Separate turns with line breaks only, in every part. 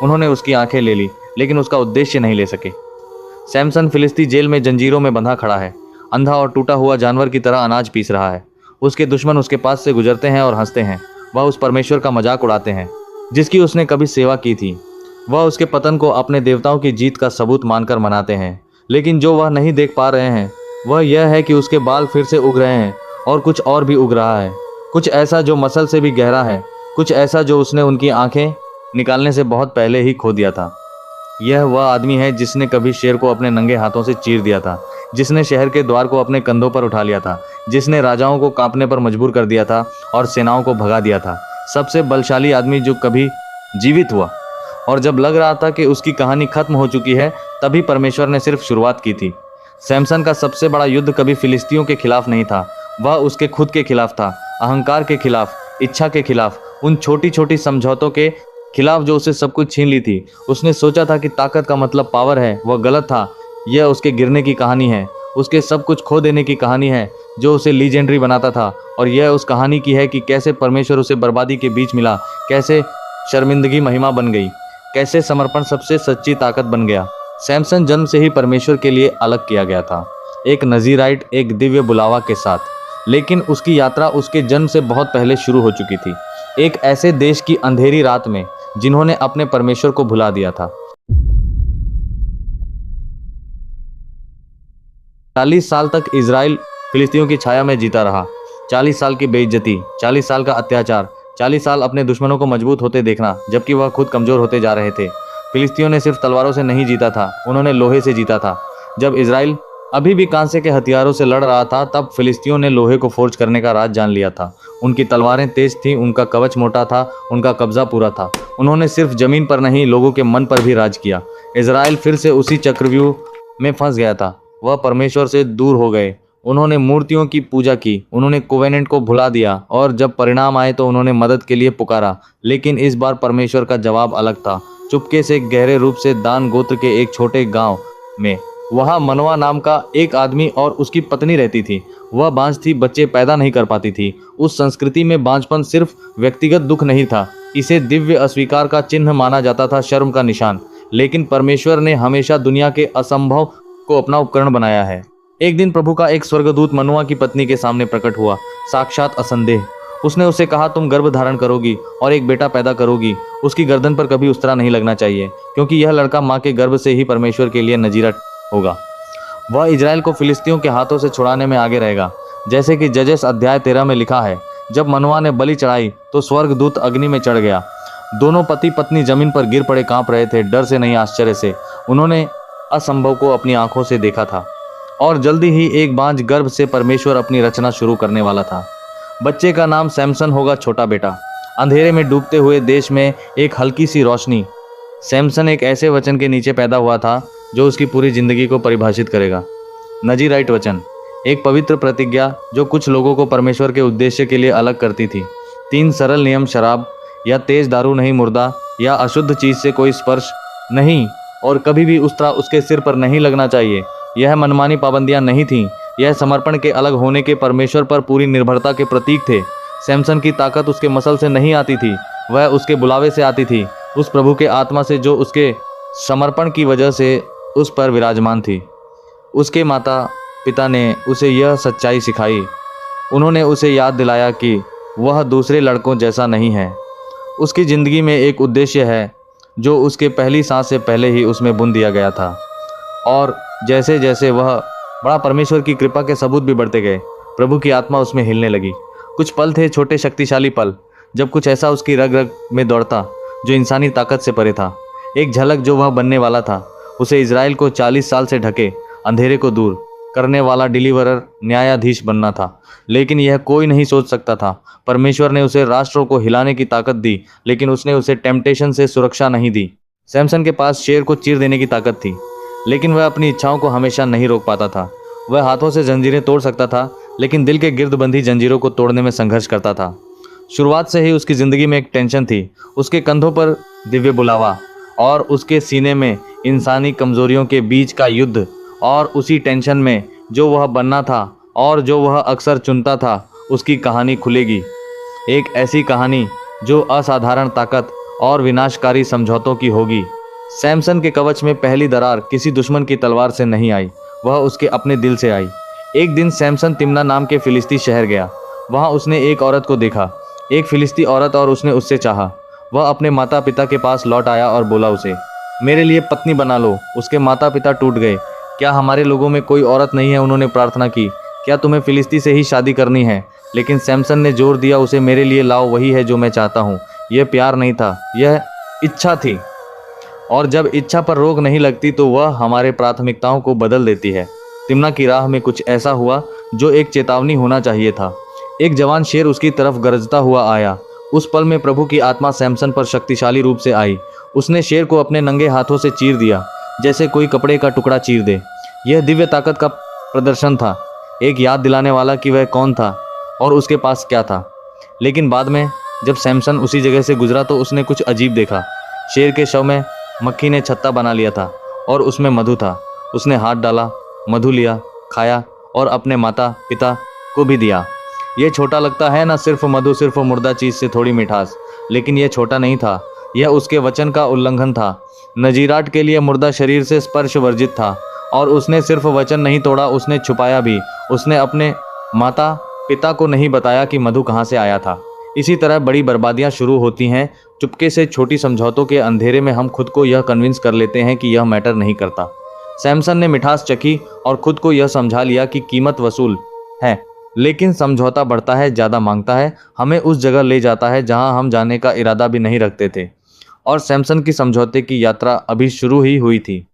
उन्होंने उसकी आंखें ले ली, लेकिन उसका उद्देश्य नहीं ले सके। सैमसन फिलिस्ती जेल में जंजीरों में बंधा खड़ा है, अंधा और टूटा हुआ जानवर की तरह अनाज पीस रहा है। उसके दुश्मन उसके पास से गुजरते हैं और हंसते हैं। वह उस परमेश्वर का मजाक उड़ाते हैं जिसकी उसने कभी सेवा की थी। वह उसके पतन को अपने देवताओं की जीत का सबूत मानकर मनाते हैं, लेकिन जो वह नहीं देख पा रहे हैं वह यह है कि उसके बाल फिर से उग रहे हैं और कुछ और भी उग रहा है, कुछ ऐसा जो मसल से भी गहरा है, कुछ ऐसा जो उसने उनकी आंखें निकालने से बहुत पहले ही खो दिया था। यह वह आदमी है जिसने कभी शेर को अपने नंगे हाथों से चीर दिया था, जिसने शहर के द्वार को अपने कंधों पर उठा लिया था, जिसने राजाओं को कांपने पर मजबूर कर दिया था और सेनाओं को भगा दिया था। सबसे बलशाली आदमी जो कभी जीवित हुआ। और जब लग रहा था कि उसकी कहानी खत्म हो चुकी है, तभी परमेश्वर ने सिर्फ शुरुआत की थी। सैमसन का सबसे बड़ा युद्ध कभी फिलिस्तियों के खिलाफ नहीं था, वह उसके खुद के खिलाफ था, अहंकार के खिलाफ, इच्छा के खिलाफ, उन छोटी छोटी समझौतों के खिलाफ जो उसे सब कुछ छीन ली थी। उसने सोचा था कि ताकत का मतलब पावर है, वह गलत था। यह उसके गिरने की कहानी है, उसके सब कुछ खो देने की कहानी है जो उसे लीजेंडरी बनाता था। और यह उस कहानी की है कि कैसे परमेश्वर उसे बर्बादी के बीच मिला, कैसे शर्मिंदगी महिमा बन गई, कैसे समर्पण सबसे सच्ची ताकत बन गया। सैमसन जन्म से ही परमेश्वर के लिए अलग किया गया था, एक नजीराइट, एक दिव्य बुलावा के साथ। लेकिन उसकी यात्रा उसके जन्म से बहुत पहले शुरू हो चुकी थी, एक ऐसे देश की अंधेरी रात में जिन्होंने अपने परमेश्वर को भुला दिया था। 40 साल तक इजराइल फिलिस्तीनियों की छाया में जीता रहा। 40 साल की बेइज्जती, 40 साल का अत्याचार, 40 साल अपने दुश्मनों को मजबूत होते देखना जबकि वह खुद कमजोर होते जा रहे थे। फिलिस्तीनियों ने सिर्फ तलवारों से नहीं जीता था, उन्होंने लोहे से जीता था। जब इजराइल अभी भी कांसे के हथियारों से लड़ रहा था, तब फिलिस्तीनियों ने लोहे को फोर्ज करने का राज जान लिया था। उनकी तलवारें तेज थीं, उनका कवच मोटा था, उनका कब्जा पूरा था। उन्होंने सिर्फ जमीन पर नहीं, लोगों के मन पर भी राज किया। इजराइल फिर से उसी चक्रव्यूह में फंस गया था। वह परमेश्वर से दूर हो गए, उन्होंने मूर्तियों की पूजा की, उन्होंने कोवेनेंट को भुला दिया, और जब परिणाम आए तो उन्होंने मदद के लिए पुकारा। लेकिन इस बार परमेश्वर का जवाब अलग था। चुपके से, गहरे रूप से, दान गोत्र के एक छोटे गांव में, वहाँ मनवा नाम का एक आदमी और उसकी पत्नी रहती थी। वह बांझ थी, बच्चे पैदा नहीं कर पाती थी। उस संस्कृति में बांझपन सिर्फ व्यक्तिगत दुख नहीं था, इसे दिव्य अस्वीकार का चिन्ह माना जाता था, शर्म का निशान। लेकिन परमेश्वर ने हमेशा दुनिया के असंभव को अपना उपकरण बनाया है। एक दिन प्रभु का एक स्वर्गदूत मनवा की पत्नी के सामने प्रकट हुआ, साक्षात असंदेह। उसने उससे कहा, तुम गर्भ धारण करोगी और एक बेटा पैदा करोगी। उसकी गर्दन पर कभी उस्तरा नहीं लगना चाहिए, क्योंकि यह लड़का माँ के गर्भ से ही परमेश्वर के लिए नजीरा होगा। वह इजराइल को फिलिस्तियों के हाथों से छुड़ाने में आगे रहेगा। जैसे कि जजेस अध्याय 13 में लिखा है, जब मनवा ने बलि चढ़ाई तो स्वर्गदूत अग्नि में चढ़ गया। दोनों पति पत्नी जमीन पर गिर पड़े, कांप रहे थे, डर से नहीं, आश्चर्य से। उन्होंने असंभव को अपनी आंखों से देखा था, और जल्दी ही एक बांझ गर्भ से परमेश्वर अपनी रचना शुरू करने वाला था। बच्चे का नाम सैमसन होगा, छोटा बेटा। अंधेरे में डूबते हुए देश में एक हल्की सी रोशनी। सैमसन एक ऐसे वचन के नीचे पैदा हुआ था जो उसकी पूरी जिंदगी को परिभाषित करेगा। नजीराइट वचन, एक पवित्र प्रतिज्ञा जो कुछ लोगों को परमेश्वर के उद्देश्य के लिए अलग करती थी। 3 सरल नियम, शराब या तेज दारू नहीं, मुर्दा या अशुद्ध चीज से कोई स्पर्श नहीं, और कभी भी उस्तरा उसके सिर पर नहीं लगना चाहिए। यह मनमानी पाबंदियां नहीं थीं, यह समर्पण के, अलग होने के, परमेश्वर पर पूरी निर्भरता के प्रतीक थे। सैमसन की ताकत उसके मसल से नहीं आती थी, वह उसके बुलावे से आती थी, उस प्रभु के आत्मा से जो उसके समर्पण की वजह से उस पर विराजमान थी। उसके माता पिता ने उसे यह सच्चाई सिखाई। उन्होंने उसे याद दिलाया कि वह दूसरे लड़कों जैसा नहीं है। उसकी ज़िंदगी में एक उद्देश्य है जो उसके पहली सांस से पहले ही उसमें बुन दिया गया था। और जैसे जैसे वह बड़ा, परमेश्वर की कृपा के सबूत भी बढ़ते गए। प्रभु की आत्मा उसमें हिलने लगी। कुछ पल थे, छोटे शक्तिशाली पल, जब कुछ ऐसा उसकी रग रग में दौड़ता जो इंसानी ताकत से परे था। एक झलक जो वह बनने वाला था, उसे इजराइल को 40 साल से ढके अंधेरे को दूर करने वाला डिलीवरर, न्यायाधीश बनना था। लेकिन यह कोई नहीं सोच सकता था। परमेश्वर ने उसे राष्ट्रों को हिलाने की ताकत दी, लेकिन उसने उसे टेम्पटेशन से सुरक्षा नहीं दी। सैमसन के पास शेर को चीर देने की ताकत थी, लेकिन वह अपनी इच्छाओं को हमेशा नहीं रोक पाता था। वह हाथों से जंजीरें तोड़ सकता था, लेकिन दिल के गिर्द बंधी जंजीरों को तोड़ने में संघर्ष करता था। शुरुआत से ही उसकी ज़िंदगी में एक टेंशन थी, उसके कंधों पर दिव्य बुलावा और उसके सीने में इंसानी कमजोरियों के बीच का युद्ध। और उसी टेंशन में जो वह बनना था और जो वह अक्सर चुनता था, उसकी कहानी खुलेगी। एक ऐसी कहानी जो असाधारण ताकत और विनाशकारी समझौतों की होगी। सैमसन के कवच में पहली दरार किसी दुश्मन की तलवार से नहीं आई, वह उसके अपने दिल से आई। एक दिन सैमसन तिम्ना नाम के फिलिस्ती शहर गया। वहां उसने एक औरत को देखा, एक फिलिस्ती औरत, और उसने उससे चाहा। वह अपने माता पिता के पास लौट आया और बोला उसे, मेरे लिए पत्नी बना लो। उसके माता पिता टूट गए। क्या हमारे लोगों में कोई औरत नहीं है? उन्होंने प्रार्थना की। क्या तुम्हें फिलिस्ती से ही शादी करनी है? लेकिन सैमसन ने जोर दिया, उसे मेरे लिए लाओ, वही है जो मैं चाहता हूँ। यह प्यार नहीं था, यह इच्छा थी। और जब इच्छा पर रोक नहीं लगती तो वह हमारे प्राथमिकताओं को बदल देती है। तिम्ना की राह में कुछ ऐसा हुआ जो एक चेतावनी होना चाहिए था। एक जवान शेर उसकी तरफ गरजता हुआ आया। उस पल में प्रभु की आत्मा सैमसन पर शक्तिशाली रूप से आई। उसने शेर को अपने नंगे हाथों से चीर दिया, जैसे कोई कपड़े का टुकड़ा चीर दे। यह दिव्य ताकत का प्रदर्शन था, एक याद दिलाने वाला कि वह कौन था और उसके पास क्या था। लेकिन बाद में जब सैमसन उसी जगह से गुजरा तो उसने कुछ अजीब देखा। शेर के शव में मक्खी ने छत्ता बना लिया था और उसमें मधु था। उसने हाथ डाला, मधु लिया, खाया और अपने माता पिता को भी दिया। यह छोटा लगता है ना, सिर्फ मधु, सिर्फ मुर्दा चीज से थोड़ी मिठास। लेकिन यह छोटा नहीं था, यह उसके वचन का उल्लंघन था। नजीराट के लिए मुर्दा शरीर से स्पर्श वर्जित था और उसने सिर्फ वचन नहीं तोड़ा, उसने छुपाया भी। उसने अपने माता पिता को नहीं बताया कि मधु कहाँ से आया था। इसी तरह बड़ी बर्बादियां शुरू होती हैं। चुपके से छोटी समझौतों के अंधेरे में हम खुद को यह कन्विंस कर लेते हैं कि यह मैटर नहीं करता। सैमसन ने मिठास चखी और खुद को यह समझा लिया कि कीमत वसूल है। लेकिन समझौता बढ़ता है, ज़्यादा मांगता है, हमें उस जगह ले जाता है जहां हम जाने का इरादा भी नहीं रखते थे। और सैमसन की समझौते की यात्रा अभी शुरू ही हुई थी।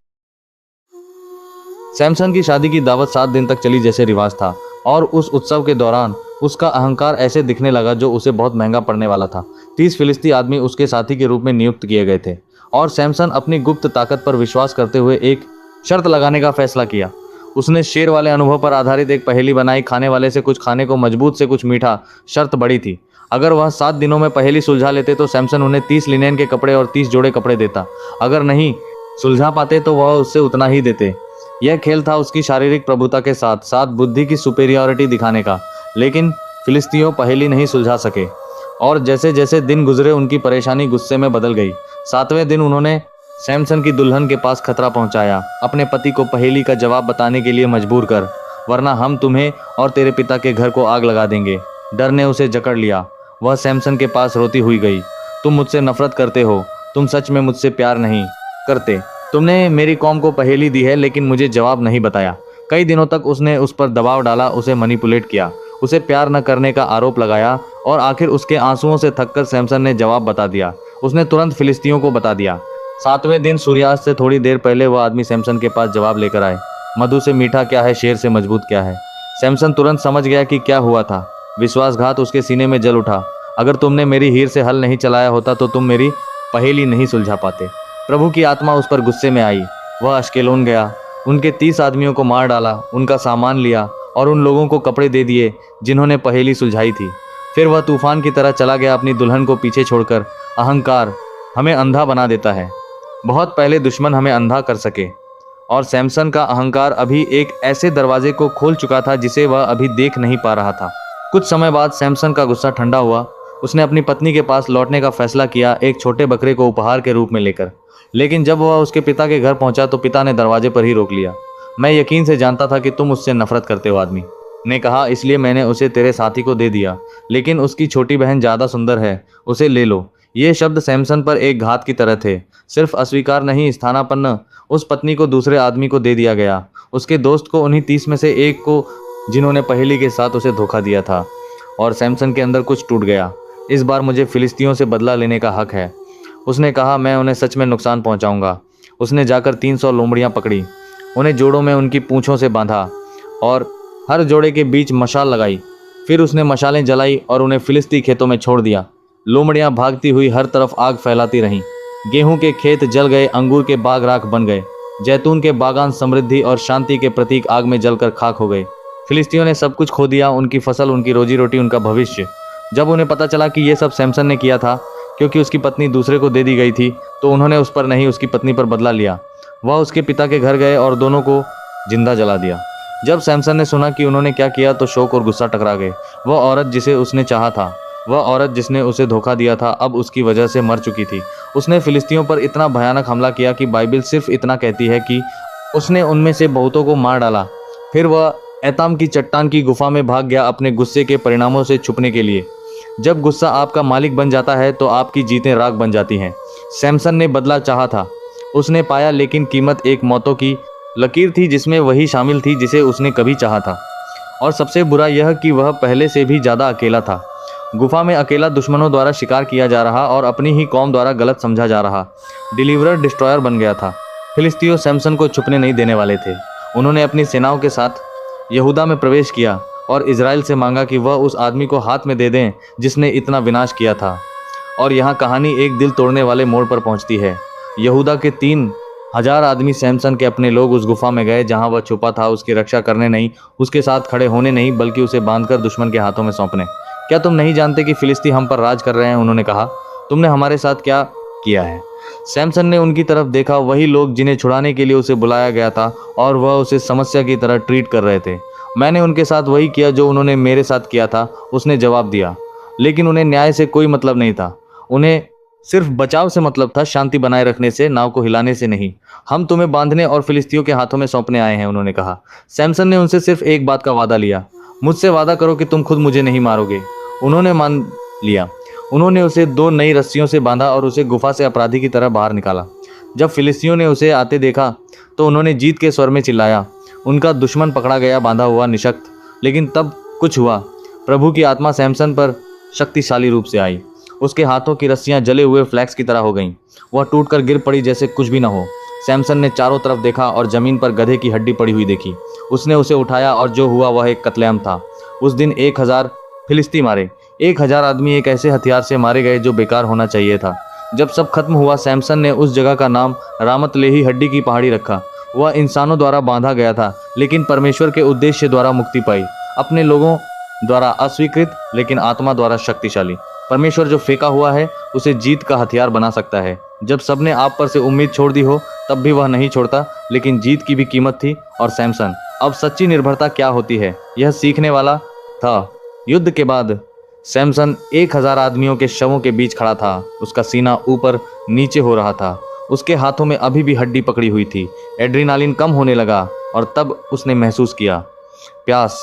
सैमसन की शादी की दावत 7 दिन तक चली जैसे रिवाज था, और उस उत्सव के दौरान उसका अहंकार ऐसे दिखने लगा जो उसे बहुत महंगा पड़ने वाला था। 30 फिलिस्ती आदमी उसके साथी के रूप में नियुक्त किए गए थे और सैमसन अपनी गुप्त ताकत पर विश्वास करते हुए एक शर्त लगाने का फैसला किया। उसने शेर वाले अनुभव पर आधारित एक पहेली बनाई। खाने वाले से कुछ खाने को, मजबूत से कुछ मीठा। शर्त बड़ी थी, अगर वह 7 दिनों में पहेली सुलझा लेते तो सैमसन उन्हें 30 लिनेन के कपड़े और 30 जोड़े कपड़े देता। अगर नहीं सुलझा पाते तो वह उससे उतना ही देते। यह खेल था उसकी शारीरिक प्रभुता के साथ साथ बुद्धि की सुपेरियरिटी दिखाने का। लेकिन फिलिस्तीयों पहेली नहीं सुलझा सके और जैसे जैसे दिन गुजरे उनकी परेशानी गुस्से में बदल गई। 7वें दिन उन्होंने सैमसन की दुल्हन के पास खतरा पहुंचाया। अपने पति को पहेली का जवाब बताने के लिए मजबूर कर, वरना हम तुम्हें और तेरे पिता के घर को आग लगा देंगे। डर ने उसे जकड़ लिया। वह सैमसन के पास रोती हुई गई। तुम मुझसे नफरत करते हो, तुम सच में मुझसे प्यार नहीं करते। तुमने मेरी कौम को पहेली दी है लेकिन मुझे जवाब नहीं बताया। कई दिनों तक उसने उस पर दबाव डाला, उसे मैनिपुलेट किया, उसे प्यार न करने का आरोप लगाया और आखिर उसके आंसुओं से थककर सैमसन ने जवाब बता दिया। उसने तुरंत फिलिस्तियों को बता दिया। 7वें दिन सूर्यास्त से थोड़ी देर पहले वह आदमी सैमसन के पास जवाब लेकर आए। मधु से मीठा क्या है, शेर से मजबूत क्या है। सैमसन तुरंत समझ गया कि क्या हुआ था। विश्वासघात उसके सीने में जल उठा। अगर तुमने मेरी हीर से हल नहीं चलाया होता तो तुम मेरी पहेली नहीं सुलझा पाते। प्रभु की आत्मा उस पर गुस्से में आई। वह अश्केलोन गया, उनके 30 आदमियों को मार डाला, उनका सामान लिया और उन लोगों को कपड़े दे दिए जिन्होंने पहेली सुलझाई थी। फिर वह तूफान की तरह चला गया अपनी दुल्हन को पीछे छोड़कर। अहंकार हमें अंधा बना देता है, बहुत पहले दुश्मन हमें अंधा कर सके। और सैमसन का अहंकार अभी एक ऐसे दरवाजे को खोल चुका था जिसे वह अभी देख नहीं पा रहा था। कुछ समय बाद सैमसन का गुस्सा ठंडा हुआ। उसने अपनी पत्नी के पास लौटने का फैसला किया, एक छोटे बकरे को उपहार के रूप में लेकर। लेकिन जब वह उसके पिता के घर पहुंचा तो पिता ने दरवाजे पर ही रोक लिया। मैं यकीन से जानता था कि तुम उससे नफरत करते हो, आदमी ने कहा, इसलिए मैंने उसे तेरे साथी को दे दिया। लेकिन उसकी छोटी बहन ज़्यादा सुंदर है, उसे ले लो। ये शब्द सैमसन पर एक घात की तरह थे। सिर्फ अस्वीकार नहीं, स्थानापन्न। उस पत्नी को दूसरे आदमी को दे दिया गया, उसके दोस्त को, उन्हीं 30 में से एक को जिन्होंने पहेली के साथ उसे धोखा दिया था। और सैमसन के अंदर कुछ टूट गया। इस बार मुझे फिलिस्तियों से बदला लेने का हक है। उसने कहा, मैं उन्हें सच में नुकसान पहुंचाऊंगा। उसने जाकर 300 लोमड़ियां पकड़ी, उन्हें जोड़ों में उनकी पूंछों से बांधा और हर जोड़े के बीच मशाल लगाई। फिर उसने मशालें जलाई और उन्हें फिलिस्ती खेतों में छोड़ दिया। लोमड़ियां भागती हुई हर तरफ आग फैलाती रहीं। गेहूं के खेत जल गए, अंगूर के बाग राख बन गए, जैतून के बागान समृद्धि और शांति के प्रतीक आग में जलकर खाक हो गए। फिलिस्तियों ने सब कुछ खो दिया, उनकी फसल, उनकी रोजी रोटी, उनका भविष्य। जब उन्हें पता चला कि यह सब सैमसन ने किया था क्योंकि उसकी पत्नी दूसरे को दे दी गई थी, तो उन्होंने उस पर नहीं, उसकी पत्नी पर बदला लिया। वह उसके पिता के घर गए और दोनों को जिंदा जला दिया। जब सैमसन ने सुना कि उन्होंने क्या किया तो शोक और गुस्सा टकरा गए। वह औरत जिसे उसने चाहा था, वह औरत जिसने उसे धोखा दिया था, अब उसकी वजह से मर चुकी थी। उसने फिलिस्तीनियों पर इतना भयानक हमला किया कि बाइबल सिर्फ इतना कहती है कि उसने उनमें से बहुतों को मार डाला। फिर वह एताम की चट्टान की गुफा में भाग गया अपने गुस्से के परिणामों से छुपने के लिए। जब गुस्सा आपका मालिक बन जाता है तो आपकी जीतें राख बन जाती हैं। सैमसन ने बदला चाहा था, उसने पाया, लेकिन कीमत एक मौतों की लकीर थी जिसमें वही शामिल थी जिसे उसने कभी चाहा था। और सबसे बुरा यह कि वह पहले से भी ज़्यादा अकेला था। गुफा में अकेला दुश्मनों द्वारा शिकार किया जा रहा और अपनी ही कौम द्वारा गलत समझा जा रहा डिलीवरर डिस्ट्रॉयर बन गया था। फिलिस्तीनी सैमसन को छुपने नहीं देने वाले थे। उन्होंने अपनी सेनाओं के साथ यहूदा में प्रवेश किया और इजराइल से मांगा कि वह उस आदमी को हाथ में दे दें जिसने इतना विनाश किया था। और यहाँ कहानी एक दिल तोड़ने वाले मोड़ पर पहुँचती है। यहूदा के 3,000 आदमी सैमसन के अपने लोग उस गुफा में गए जहाँ वह छुपा था, उसकी रक्षा करने नहीं, उसके साथ खड़े होने नहीं, बल्कि उसे बांधकर दुश्मन के हाथों में सौंपने। क्या तुम नहीं जानते कि फिलिस्ती हम पर राज कर रहे हैं? उन्होंने कहा। तुमने हमारे साथ क्या किया है? सैमसन ने उनकी तरफ देखा, वही लोग जिन्हें छुड़ाने के लिए उसे बुलाया गया था और वह उसे समस्या की तरह ट्रीट कर रहे थे। मैंने उनके साथ वही किया जो उन्होंने मेरे साथ किया था, उसने जवाब दिया। लेकिन उन्हें न्याय से कोई मतलब नहीं था, उन्हें सिर्फ बचाव से मतलब था, शांति बनाए रखने से, नाव को हिलाने से नहीं। हम तुम्हें बांधने और फिलिस्तियों के हाथों में सौंपने आए हैं, उन्होंने कहा। सैमसन ने उनसे सिर्फ एक बात का वादा लिया, मुझसे वादा करो कि तुम खुद मुझे नहीं मारोगे। उन्होंने मान लिया। उन्होंने उसे 2 नई रस्सियों से बांधा और उसे गुफा से अपराधी की तरह बाहर निकाला। जब फिलिस्तियों ने उसे आते देखा तो उन्होंने जीत के स्वर में चिल्लाया। उनका दुश्मन पकड़ा गया, बांधा हुआ, निशक्त। लेकिन तब कुछ हुआ। प्रभु की आत्मा सैमसन पर शक्तिशाली रूप से आई। उसके हाथों की रस्सियां जले हुए फ्लैक्स की तरह हो गईं। वह टूटकर गिर पड़ी जैसे कुछ भी न हो। सैमसन ने चारों तरफ देखा और जमीन पर गधे की हड्डी पड़ी हुई देखी। उसने उसे उठाया और जो हुआ वह एक कत्लेआम था। उस दिन 1,000 फिलिस्ती मारे। 1,000 आदमी एक ऐसे हथियार से मारे गए जो बेकार होना चाहिए था। जब सब खत्म हुआ, सैमसन ने उस जगह का नाम रामत लेही हड्डी की पहाड़ी रखा। वह इंसानों द्वारा बांधा गया था, लेकिन परमेश्वर के उद्देश्य द्वारा मुक्ति पाई। अपने लोगों द्वारा अस्वीकृत, लेकिन आत्मा द्वारा शक्तिशाली। परमेश्वर जो फेंका हुआ है उसे जीत का हथियार बना सकता है। जब सबने आप पर से उम्मीद छोड़ दी हो तब भी वह नहीं छोड़ता, लेकिन जीत की भी कीमत थी। और सैमसन अब सच्ची निर्भरता क्या होती है यह सीखने वाला था। युद्ध के बाद सैमसन 1,000 आदमियों के शवों के बीच खड़ा था। उसका सीना ऊपर नीचे हो रहा था। उसके हाथों में अभी भी हड्डी पकड़ी हुई थी। एड्रेनालिन कम होने लगा और तब उसने महसूस किया प्यास।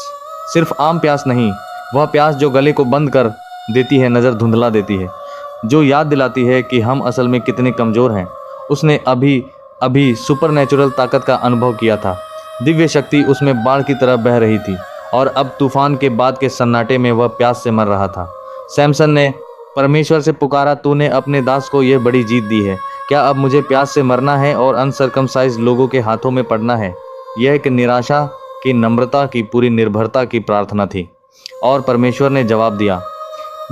सिर्फ आम प्यास नहीं, वह प्यास जो गले को बंद कर देती है, नज़र धुंधला देती है, जो याद दिलाती है कि हम असल में कितने कमज़ोर हैं। उसने अभी अभी सुपरनैचुरल ताकत का अनुभव किया था। दिव्य शक्ति उसमें बाढ़ की तरह बह रही थी और अब तूफान के बाद के सन्नाटे में वह प्यास से मर रहा था। सैमसन ने परमेश्वर से पुकारा, तूने अपने दास को यह बड़ी जीत दी है। क्या अब मुझे प्यास से मरना है और अनसर्कमसाइज लोगों के हाथों में पड़ना है? यह एक निराशा की, नम्रता की, पूरी निर्भरता की प्रार्थना थी। और परमेश्वर ने जवाब दिया।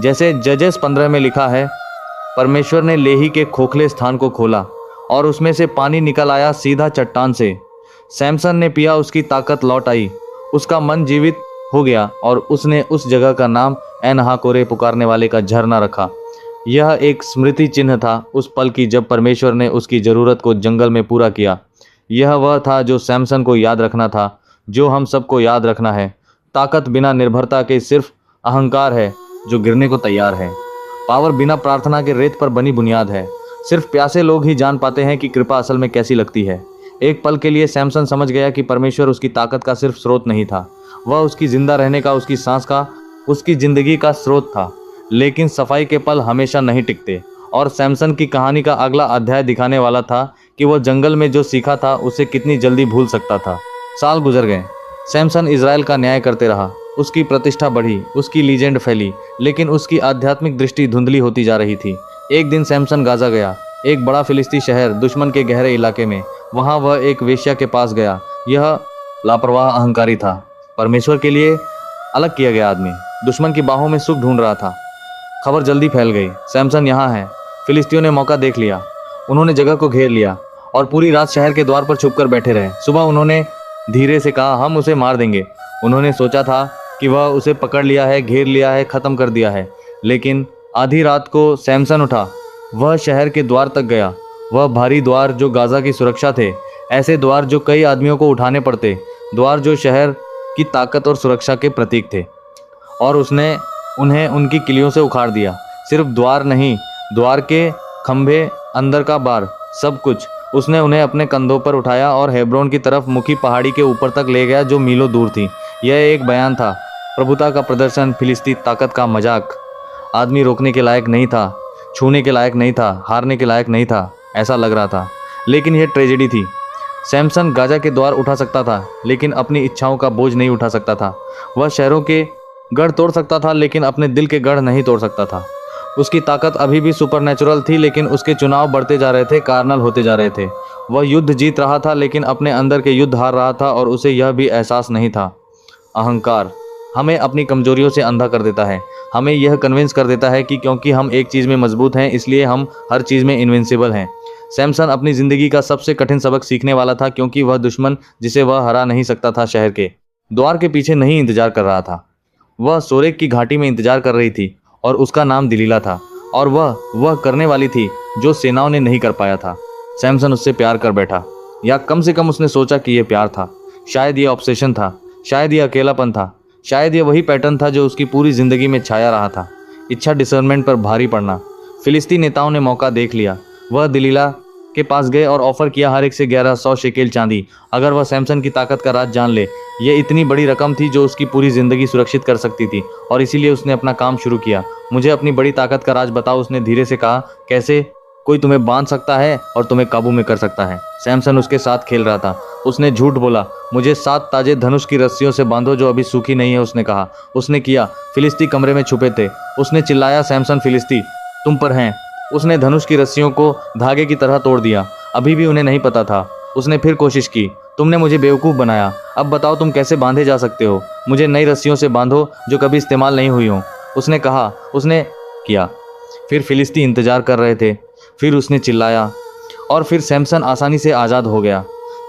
जैसे जजेस 15 में लिखा है, परमेश्वर ने लेही के खोखले स्थान को खोला और उसमें से पानी निकल आया सीधा चट्टान से। सैमसन ने पिया, उसकी ताकत लौट आई, उसका मन जीवित हो गया और उसने उस जगह का नाम एनहाकोरे, पुकारने वाले का झरना, रखा। यह एक स्मृति चिन्ह था उस पल की जब परमेश्वर ने उसकी ज़रूरत को जंगल में पूरा किया। यह वह था जो सैमसन को याद रखना था, जो हम सबको याद रखना है। ताकत बिना निर्भरता के सिर्फ अहंकार है जो गिरने को तैयार है। पावर बिना प्रार्थना के रेत पर बनी बुनियाद है। सिर्फ प्यासे लोग ही जान पाते हैं कि कृपा असल में कैसी लगती है। एक पल के लिए सैमसन समझ गया कि परमेश्वर उसकी ताकत का सिर्फ स्रोत नहीं था, वह उसकी जिंदा रहने का, उसकी सांस का, उसकी जिंदगी का स्रोत था। लेकिन सफाई के पल हमेशा नहीं टिकते और सैमसन की कहानी का अगला अध्याय दिखाने वाला था कि वह जंगल में जो सीखा था उसे कितनी जल्दी भूल सकता था। साल गुजर गए। सैमसन इजराइल का न्याय करते रहा। उसकी प्रतिष्ठा बढ़ी, उसकी लीजेंड फैली, लेकिन उसकी आध्यात्मिक दृष्टि धुंधली होती जा रही थी। एक दिन सैमसन गाजा गया, एक बड़ा फिलिस्ती शहर, दुश्मन के गहरे इलाके में। वहाँ वह एक वेश्या के पास गया। यह लापरवाह अहंकारी था, परमेश्वर के लिए अलग किया गया आदमी, दुश्मन की बाहों में सुख ढूंढ रहा था। खबर जल्दी फैल गई, सैमसन यहाँ है। फिलिस्तियों ने मौका देख लिया। उन्होंने जगह को घेर लिया और पूरी रात शहर के द्वार पर छुपकर बैठे रहे। सुबह उन्होंने धीरे से कहा, हम उसे मार देंगे। उन्होंने सोचा था कि वह उसे पकड़ लिया है, घेर लिया है, ख़त्म कर दिया है। लेकिन आधी रात को सैमसन उठा। वह शहर के द्वार तक गया। वह भारी द्वार जो गाज़ा की सुरक्षा थे, ऐसे द्वार जो कई आदमियों को उठाने पड़ते, द्वार जो शहर की ताकत और सुरक्षा के प्रतीक थे। और उसने उन्हें उनकी किलियों से उखाड़ दिया। सिर्फ द्वार नहीं, द्वार के खंभे अंदर का बार, सब कुछ। उसने उन्हें अपने कंधों पर उठाया और हेब्रोन की तरफ मुखी पहाड़ी के ऊपर तक ले गया जो मीलों दूर थी। यह एक बयान था, प्रभुता का प्रदर्शन, फिलिस्ती ताकत का मजाक। आदमी रोकने के लायक नहीं था, छूने के लायक नहीं था, हारने के लायक नहीं था, ऐसा लग रहा था। लेकिन यह ट्रेजेडी थी। सैमसन गाजा के द्वार उठा सकता था, लेकिन अपनी इच्छाओं का बोझ नहीं उठा सकता था। वह शहरों के गढ़ तोड़ सकता था, लेकिन अपने दिल के गढ़ नहीं तोड़ सकता था। उसकी ताकत अभी भी सुपरनैचुरल थी, लेकिन उसके चुनाव बढ़ते जा रहे थे, कार्नल होते जा रहे थे। वह युद्ध जीत रहा था, लेकिन अपने अंदर के युद्ध हार रहा था, और उसे यह भी एहसास नहीं था। अहंकार हमें अपनी कमजोरियों से अंधा कर देता है। हमें यह कन्विंस कर देता है कि क्योंकि हम एक चीज़ में मजबूत हैं, इसलिए हम हर चीज़ में इनविंसिबल हैं। सैमसन अपनी ज़िंदगी का सबसे कठिन सबक सीखने वाला था, क्योंकि वह दुश्मन जिसे वह हरा नहीं सकता था शहर के द्वार के पीछे नहीं इंतजार कर रहा था। वह सोरेक की घाटी में इंतजार कर रही थी, और उसका नाम दिलीला था, और वह करने वाली थी जो सेनाओं ने नहीं कर पाया था। सैमसन उससे प्यार कर बैठा, या कम से कम उसने सोचा कि यह प्यार था। शायद यह ऑब्सेशन था, शायद यह अकेलापन था, शायद यह वही पैटर्न था जो उसकी पूरी जिंदगी में छाया रहा था। इच्छा डिसर्नमेंट पर भारी पड़ना। फिलिस्ती नेताओं ने मौका देख लिया। वह दिलीला के पास गए और ऑफर किया हर एक से 1100 शेकेल चांदी, अगर वह सैमसन की ताकत का राज जान ले। यह इतनी बड़ी रकम थी जो उसकी पूरी जिंदगी सुरक्षित कर सकती थी, और इसीलिए उसने अपना काम शुरू किया। मुझे अपनी बड़ी ताकत का राज बताओ, उसने धीरे से कहा। कैसे? कोई तुम्हें बांध सकता है और तुम्हें काबू में कर सकता है। सैमसन उसके साथ खेल रहा था। उसने झूठ बोला। मुझे 7 ताजे धनुष की रस्सियों से बांधो जो अभी सूखी नहीं है, उसने कहा। उसने किया। फिलिस्ती कमरे में छुपे थे। उसने चिल्लाया, सैमसन, फिलिस्ती तुम पर हैं। उसने धनुष की रस्सियों को धागे की तरह तोड़ दिया। अभी भी उन्हें नहीं पता था। उसने फिर कोशिश की। तुमने मुझे बेवकूफ़ बनाया। अब बताओ तुम कैसे बांधे जा सकते हो। मुझे नई रस्सियों से बांधो जो कभी इस्तेमाल नहीं हुई हों, उसने कहा। उसने किया। फिर फिलिस्ती इंतजार कर रहे थे। फिर उसने चिल्लाया, और फिर सैमसन आसानी से आज़ाद हो गया।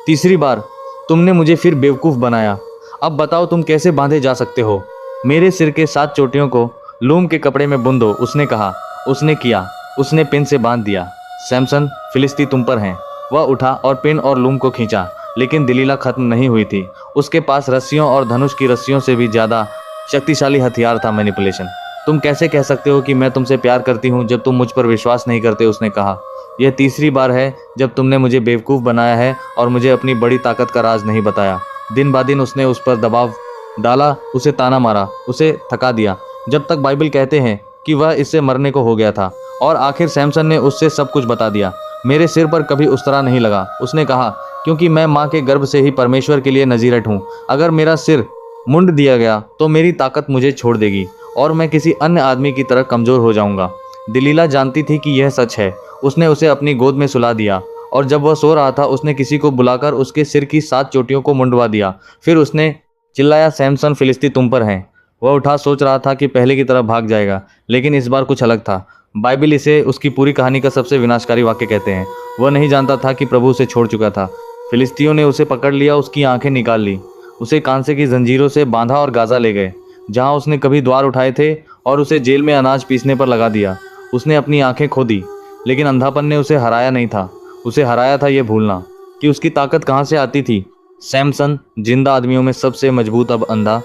तीसरी बार तुमने मुझे फिर बेवकूफ़ बनाया। अब बताओ तुम कैसे बांधे जा सकते हो। मेरे सिर के 7 चोटियों को लूम के कपड़े में बुन दो, उसने कहा। उसने किया। उसने पिन से बांध दिया। सैमसन, फिलिस्ती तुम पर हैं। वह उठा और पिन और लूम को खींचा, लेकिन दिलीला खत्म नहीं हुई थी। उसके पास रस्सियों और धनुष की रस्सियों से भी ज़्यादा शक्तिशाली हथियार था, मैनिपुलेशन। तुम कैसे कह सकते हो कि मैं तुमसे प्यार करती हूँ जब तुम मुझ पर विश्वास नहीं करते, उसने कहा। यह तीसरी बार है जब तुमने मुझे बेवकूफ़ बनाया है और मुझे अपनी बड़ी ताकत का राज नहीं बताया। दिन ब दिन उसने उस पर दबाव डाला, उसे ताना मारा, उसे थका दिया, जब तक बाइबल कहते हैं कि वह इससे मरने को हो गया था। और आखिर सैमसन ने उससे सब कुछ बता दिया। मेरे सिर पर कभी उस तरह नहीं लगा, उसने कहा, क्योंकि मैं माँ के गर्भ से ही परमेश्वर के लिए नजीरट हूँ। अगर मेरा सिर मुंड दिया गया तो मेरी ताकत मुझे छोड़ देगी और मैं किसी अन्य आदमी की तरह कमज़ोर हो जाऊंगा। दिलीला जानती थी कि यह सच है। उसने उसे अपनी गोद में सुला दिया, और जब वह सो रहा था उसने किसी को बुलाकर उसके सिर की 7 चोटियों को मुंडवा दिया। फिर उसने चिल्लाया, सैमसन, फिलिस्ती तुम पर हैं। वह उठा, सोच रहा था कि पहले की तरह भाग जाएगा, लेकिन इस बार कुछ अलग था। बाइबल इसे उसकी पूरी कहानी का सबसे विनाशकारी वाक्य कहते हैं। वह नहीं जानता था कि प्रभु उसे छोड़ चुका था। फिलिस्तियों ने उसे पकड़ लिया, उसकी आंखें निकाल ली, उसे कांसे की जंजीरों से बांधा और गाजा ले गए, जहां उसने कभी द्वार उठाए थे, और उसे जेल में अनाज पीसने पर लगा दिया। उसने अपनी आंखें खो दी, लेकिन अंधापन ने उसे हराया नहीं था। उसे हराया था यह भूलना कि उसकी ताकत कहाँ से आती थी। सैमसन जिंदा आदमियों में सबसे मजबूत, अब अंधा,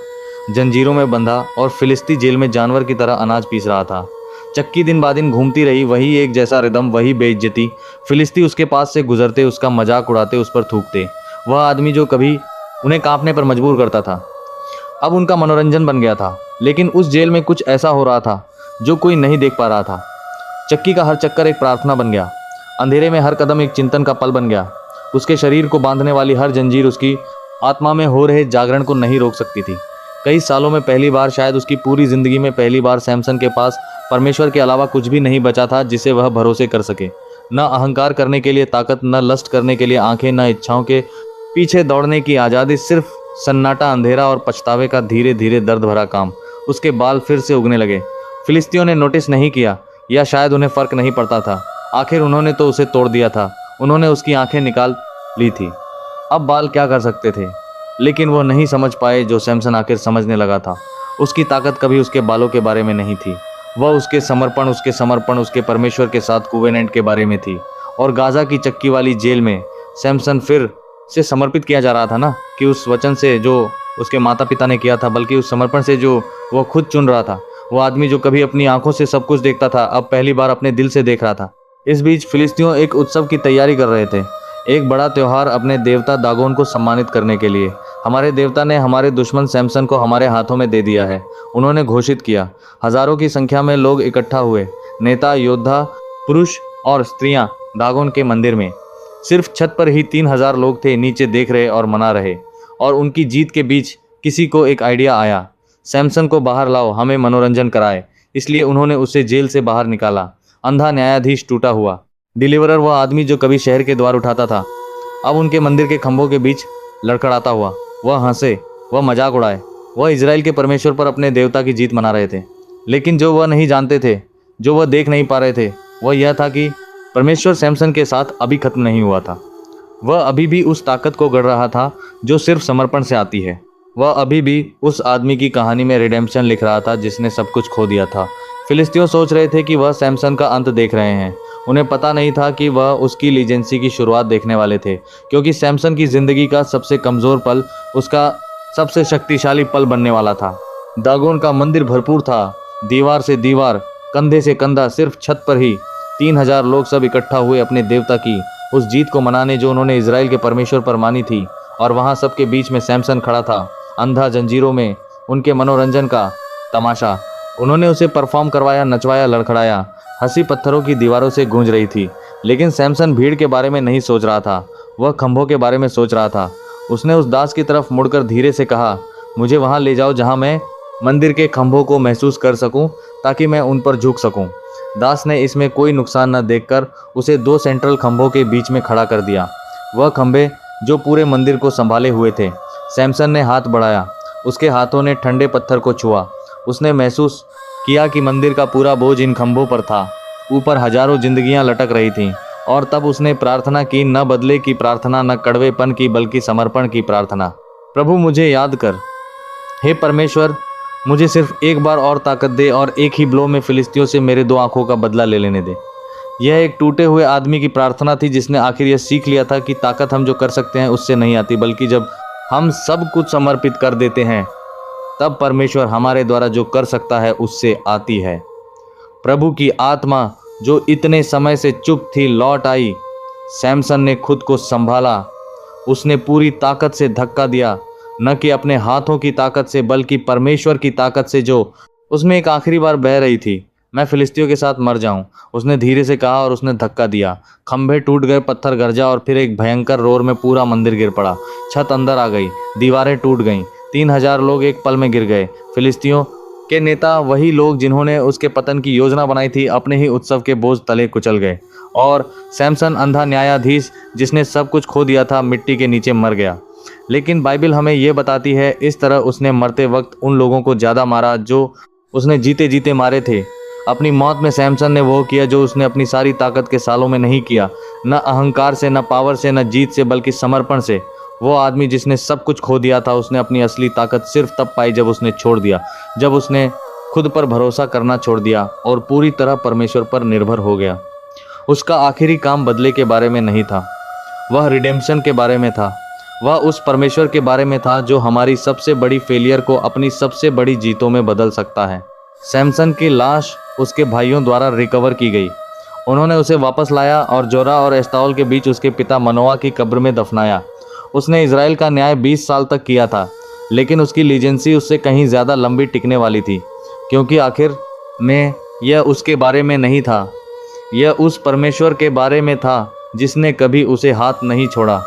जंजीरों में बंधा, और फिलिस्ती जेल में जानवर की तरह अनाज पीस रहा था। चक्की दिन ब दिन घूमती रही, वही एक जैसा रिदम, वही बेइज्जती। फिलिस्ती उसके पास से गुजरते, उसका मजाक उड़ाते, उस पर थूकते। वह आदमी जो कभी उन्हें कांपने पर मजबूर करता था, अब उनका मनोरंजन बन गया था। लेकिन उस जेल में कुछ ऐसा हो रहा था जो कोई नहीं देख पा रहा था। चक्की का हर चक्कर एक प्रार्थना बन गया। अंधेरे में हर कदम एक चिंतन का पल बन गया। उसके शरीर को बांधने वाली हर जंजीर उसकी आत्मा में हो रहे जागरण को नहीं रोक सकती थी। कई सालों में पहली बार, शायद उसकी पूरी जिंदगी में पहली बार, सैमसन के पास परमेश्वर के अलावा कुछ भी नहीं बचा था जिसे वह भरोसे कर सके। न अहंकार करने के लिए ताकत, न लस्ट करने के लिए आंखें, न इच्छाओं के पीछे दौड़ने की आज़ादी, सिर्फ सन्नाटा, अंधेरा और पछतावे का धीरे धीरे दर्द भरा काम। उसके बाल फिर से उगने लगे। फिलिस्तियों ने नोटिस नहीं किया, या शायद उन्हें फ़र्क नहीं पड़ता था। आखिर उन्होंने तो उसे तोड़ दिया था। उन्होंने उसकी आंखें निकाल ली थी। अब बाल क्या कर सकते थे? लेकिन वो नहीं समझ पाए जो सैमसन आखिर समझने लगा था। उसकी ताकत कभी उसके बालों के बारे में नहीं थी। वह उसके समर्पण, उसके परमेश्वर के साथ कोवेनेंट के बारे में थी। और गाजा की चक्की वाली जेल में सैमसन फिर से समर्पित किया जा रहा था ना, कि उस वचन से जो उसके माता पिता ने किया था, बल्कि उस समर्पण से जो वह खुद चुन रहा था। वो आदमी जो कभी अपनी आंखों से सब कुछ देखता था, अब पहली बार अपने दिल से देख रहा था। इस बीच फिलिस्तीनियों एक उत्सव की तैयारी कर रहे थे, एक बड़ा त्यौहार अपने देवता दागोन को सम्मानित करने के लिए। हमारे देवता ने हमारे दुश्मन सैमसन को हमारे हाथों में दे दिया है, उन्होंने घोषित किया। हजारों की संख्या में लोग इकट्ठा हुए, नेता, योद्धा, पुरुष और स्त्रियां दागोन के मंदिर में। सिर्फ छत पर ही 3000 लोग थे, नीचे देख रहे और मना रहे। और उनकी जीत के बीच किसी को एक आइडिया आया, सैमसन को बाहर लाओ, हमें मनोरंजन कराए। इसलिए उन्होंने उसे जेल से बाहर निकाला। अंधा न्यायाधीश टूटा हुआ। डिलीवरर, वह आदमी जो कभी शहर के द्वार उठाता था, अब उनके मंदिर के खंभों के बीच लड़खड़ाता हुआ। वह हंसे, वह मजाक उड़ाए, वह इजराइल के परमेश्वर पर अपने देवता की जीत मना रहे थे। लेकिन जो वह नहीं जानते थे, जो वह देख नहीं पा रहे थे, वह यह था कि परमेश्वर सैमसन के साथ अभी खत्म नहीं हुआ था। वह अभी भी उस ताकत को गढ़ रहा था जो सिर्फ समर्पण से आती है। वह अभी भी उस आदमी की कहानी में रिडेम्पशन लिख रहा था जिसने सब कुछ खो दिया था। फिलिस्तीन सोच रहे थे कि वह सैमसन का अंत देख रहे हैं। उन्हें पता नहीं था कि वह उसकी लीजेंसी की शुरुआत देखने वाले थे, क्योंकि सैमसन की जिंदगी का सबसे कमजोर पल उसका सबसे शक्तिशाली पल बनने वाला था। दागोन का मंदिर भरपूर था, दीवार से दीवार, कंधे से कंधा। सिर्फ छत पर ही 3000 लोग सब इकट्ठा हुए अपने देवता की उस जीत को मनाने जो उन्होंने इजराइल के परमेश्वर पर मानी थी। और वहां सबके बीच में सैमसन खड़ा था, अंधा, जंजीरों में, उनके मनोरंजन का तमाशा। उन्होंने उसे परफॉर्म करवाया, नचवाया, लड़खड़ाया। हंसी पत्थरों की दीवारों से गूंज रही थी। लेकिन सैमसन भीड़ के बारे में नहीं सोच रहा था, वह खंभों के बारे में सोच रहा था। उसने उस दास की तरफ मुड़कर धीरे से कहा, मुझे वहां ले जाओ जहां मैं मंदिर के खंभों को महसूस कर सकूं, ताकि मैं उन पर झुक सकूं। दास ने इसमें कोई नुकसान न देखकर उसे 2 सेंट्रल खंभों के बीच में खड़ा कर दिया, वह खंभे जो पूरे मंदिर को संभाले हुए थे। सैमसन ने हाथ बढ़ाया, उसके हाथों ने ठंडे पत्थर को छुआ। उसने महसूस किया कि मंदिर का पूरा बोझ इन खंभों पर था। ऊपर हजारों जिंदगियां लटक रही थीं। और तब उसने प्रार्थना की, न बदले की प्रार्थना, न कड़वेपन की, बल्कि समर्पण की प्रार्थना। प्रभु, मुझे याद कर। हे परमेश्वर, मुझे सिर्फ एक बार और ताकत दे और एक ही ब्लो में फिलिस्तियों से मेरे 2 आंखों का बदला ले लेने दे। यह एक टूटे हुए आदमी की प्रार्थना थी जिसने आखिर यह सीख लिया था कि ताकत हम जो कर सकते हैं उससे नहीं आती, बल्कि जब हम सब कुछ समर्पित कर देते हैं तब परमेश्वर हमारे द्वारा जो कर सकता है उससे आती है। प्रभु की आत्मा जो इतने समय से चुप थी लौट आई। सैमसन ने खुद को संभाला। उसने पूरी ताकत से धक्का दिया, न कि अपने हाथों की ताकत से, बल्कि परमेश्वर की ताकत से जो उसमें एक आखिरी बार बह रही थी। मैं फिलिस्तियों के साथ मर जाऊं, उसने धीरे से कहा और उसने धक्का दिया। खंभे टूट गए, पत्थर गरजा और फिर एक भयंकर रोर में पूरा मंदिर गिर पड़ा। छत अंदर आ गई, दीवारें टूट गईं। 3000 लोग एक पल में गिर गए। फिलिस्तियों के नेता, वही लोग जिन्होंने उसके पतन की योजना बनाई थी, अपने ही उत्सव के बोझ तले कुचल गए। और सैमसन, अंधा न्यायाधीश जिसने सब कुछ खो दिया था, मिट्टी के नीचे मर गया। लेकिन बाइबल हमें यह बताती है, इस तरह उसने मरते वक्त उन लोगों को ज़्यादा मारा जो उसने जीते जीते मारे थे। अपनी मौत में सैमसन ने वो किया जो उसने अपनी सारी ताकत के सालों में नहीं किया, न अहंकार से, न पावर से, न जीत से, बल्कि समर्पण से। वो आदमी जिसने सब कुछ खो दिया था, उसने अपनी असली ताकत सिर्फ तब पाई जब उसने छोड़ दिया, जब उसने खुद पर भरोसा करना छोड़ दिया और पूरी तरह परमेश्वर पर निर्भर हो गया। उसका आखिरी काम बदले के बारे में नहीं था, वह रिडेम्पशन के बारे में था। वह उस परमेश्वर के बारे में था जो हमारी सबसे बड़ी फेलियर को अपनी सबसे बड़ी जीतों में बदल सकता है। सैमसन की लाश उसके भाइयों द्वारा रिकवर की गई। उन्होंने उसे वापस लाया और जोरा और एस्ताओल के बीच उसके पिता मनोआ की कब्र में दफनाया। उसने इजराइल का न्याय 20 साल तक किया था, लेकिन उसकी लीजेंसी उससे कहीं ज़्यादा लंबी टिकने वाली थी, क्योंकि आखिर में यह उसके बारे में नहीं था, यह उस परमेश्वर के बारे में था जिसने कभी उसे हाथ नहीं छोड़ा।